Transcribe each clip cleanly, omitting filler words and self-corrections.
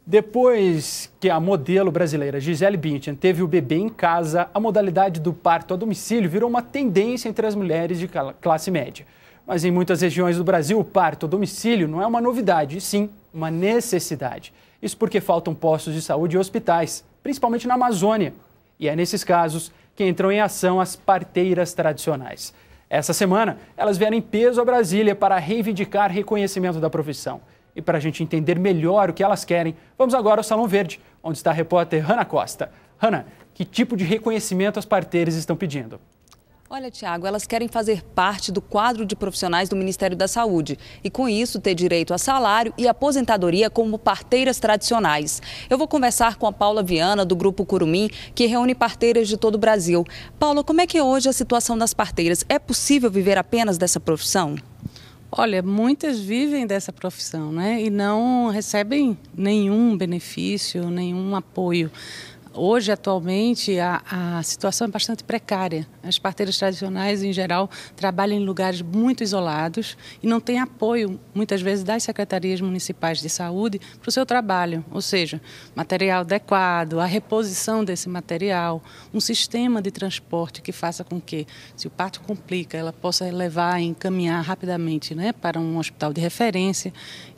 Depois que a modelo brasileira Gisele Bündchen teve o bebê em casa, a modalidade do parto a domicílio virou uma tendência entre as mulheres de classe média. Mas em muitas regiões do Brasil, o parto a domicílio não é uma novidade, e sim uma necessidade. Isso porque faltam postos de saúde e hospitais, principalmente na Amazônia. E é nesses casos que entram em ação as parteiras tradicionais. Essa semana, elas vieram em peso a Brasília para reivindicar reconhecimento da profissão. E para a gente entender melhor o que elas querem, vamos agora ao Salão Verde, onde está a repórter Hanna Costa. Hanna, que tipo de reconhecimento as parteiras estão pedindo? Olha, Tiago, elas querem fazer parte do quadro de profissionais do Ministério da Saúde e, com isso, ter direito a salário e aposentadoria como parteiras tradicionais. Eu vou conversar com a Paula Viana, do Grupo Curumim, que reúne parteiras de todo o Brasil. Paula, como é que é hoje a situação das parteiras? É possível viver apenas dessa profissão? Olha, muitas vivem dessa profissão, né? E não recebem nenhum benefício, nenhum apoio. Hoje, atualmente, a situação é bastante precária. As parteiras tradicionais, em geral, trabalham em lugares muito isolados e não têm apoio, muitas vezes, das secretarias municipais de saúde para o seu trabalho. Ou seja, material adequado, a reposição desse material, um sistema de transporte que faça com que, se o parto complica, ela possa levar e encaminhar rapidamente, né, para um hospital de referência.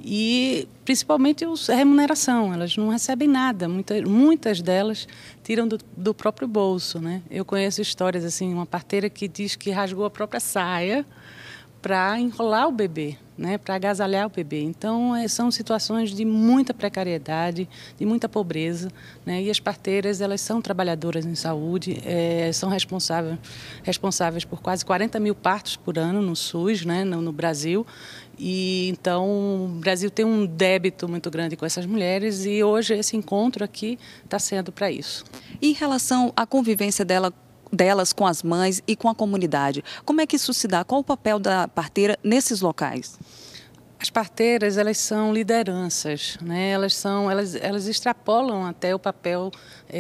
E, principalmente, a remuneração. Elas não recebem nada. Muitas delas tiram do próprio bolso, né? Eu conheço histórias assim, uma parteira que diz que rasgou a própria saia para enrolar o bebê, né? Para agasalhar o bebê. Então, são situações de muita precariedade, de muita pobreza, né? E as parteiras, elas são trabalhadoras em saúde, são responsáveis por quase 40 mil partos por ano no SUS, né? No Brasil. E então o Brasil tem um débito muito grande com essas mulheres e hoje esse encontro aqui está sendo para isso. Em relação à convivência delas com as mães e com a comunidade, como é que isso se dá? Qual o papel da parteira nesses locais? As parteiras, elas são lideranças, né? Elas extrapolam até o papel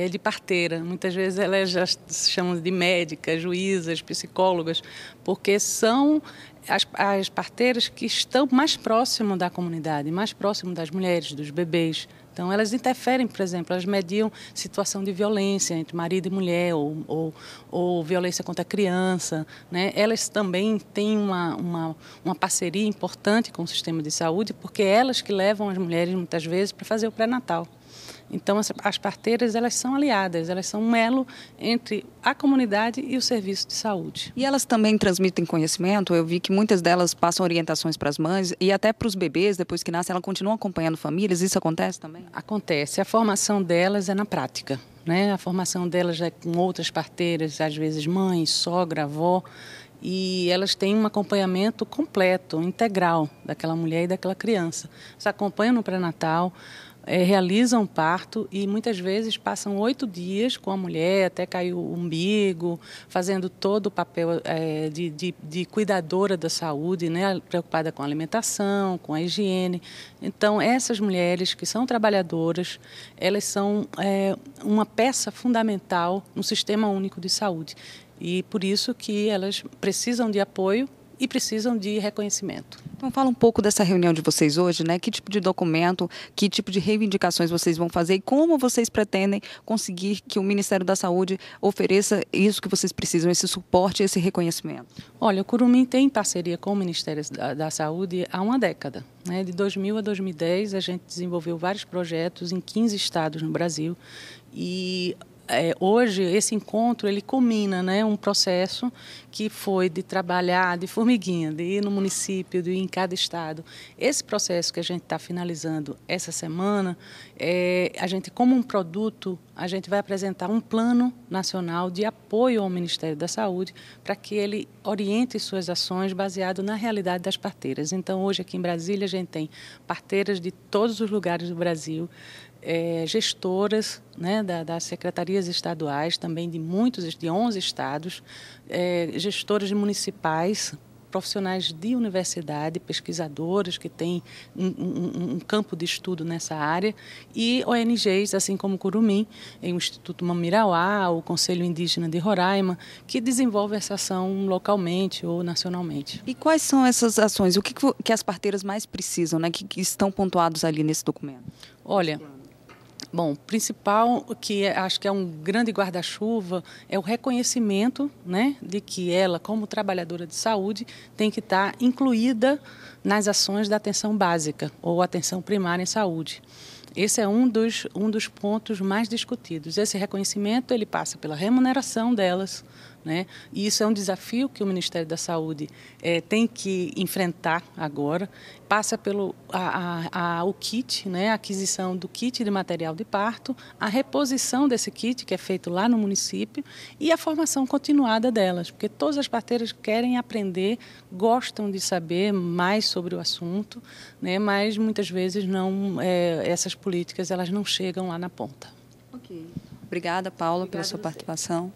de parteira. Muitas vezes elas já se chamam de médicas, juízas, psicólogas, porque são as parteiras que estão mais próximo da comunidade, mais próximo das mulheres, dos bebês. Então, elas interferem, por exemplo, elas mediam situação de violência entre marido e mulher ou violência contra a criança, né? Elas também têm uma parceria importante com o sistema de saúde, porque é elas que levam as mulheres, muitas vezes, para fazer o pré-natal. Então, as parteiras, elas são aliadas, elas são um elo entre a comunidade e o serviço de saúde. E elas também transmitem conhecimento? Eu vi que muitas delas passam orientações para as mães e até para os bebês, depois que nascem, elas continuam acompanhando famílias. Isso acontece também? Acontece. A formação delas é na prática, né? A formação delas é com outras parteiras, às vezes mãe, sogra, avó, e elas têm um acompanhamento completo, integral daquela mulher e daquela criança. Elas acompanham no pré-natal, realizam o parto e muitas vezes passam 8 dias com a mulher até cair o umbigo, fazendo todo o papel de cuidadora da saúde, né, preocupada com a alimentação, com a higiene. Então, essas mulheres que são trabalhadoras, elas são uma peça fundamental no Sistema Único de Saúde. E por isso que elas precisam de apoio e precisam de reconhecimento. Então fala um pouco dessa reunião de vocês hoje, né? Que tipo de documento, que tipo de reivindicações vocês vão fazer e como vocês pretendem conseguir que o Ministério da Saúde ofereça isso que vocês precisam, esse suporte, esse reconhecimento? Olha, o Curumim tem parceria com o Ministério da Saúde há uma década, né? De 2000 a 2010 a gente desenvolveu vários projetos em 15 estados no Brasil e hoje, esse encontro, ele culmina, né, um processo que foi de trabalhar de formiguinha, de ir no município, de ir em cada estado. Esse processo que a gente está finalizando essa semana, a gente, como um produto, a gente vai apresentar um plano nacional de apoio ao Ministério da Saúde para que ele oriente suas ações baseado na realidade das parteiras. Então, hoje aqui em Brasília, a gente tem parteiras de todos os lugares do Brasil, gestoras, né, das secretarias estaduais, também de 11 estados, gestoras municipais, profissionais de universidade, pesquisadores que têm um campo de estudo nessa área e ONGs, assim como o Curumim, o Instituto Mamirauá, o Conselho Indígena de Roraima, que desenvolve essa ação localmente ou nacionalmente. E quais são essas ações? O que as parteiras mais precisam, né, que estão pontuados ali nesse documento? Olha, Bom, o principal, que acho que é um grande guarda-chuva, é o reconhecimento, né, de que ela, como trabalhadora de saúde, tem que estar incluída nas ações da atenção básica ou atenção primária em saúde. Esse é um dos pontos mais discutidos. Esse reconhecimento ele passa pela remuneração delas, né? E isso é um desafio que o Ministério da Saúde tem que enfrentar agora. Passa pelo o kit, né? A aquisição do kit de material de parto, a reposição desse kit, que é feito lá no município, e a formação continuada delas, porque todas as parteiras querem aprender, gostam de saber mais sobre o assunto, né? Mas muitas vezes essas políticas elas não chegam lá na ponta. Ok. Obrigada, Paula, pela sua participação.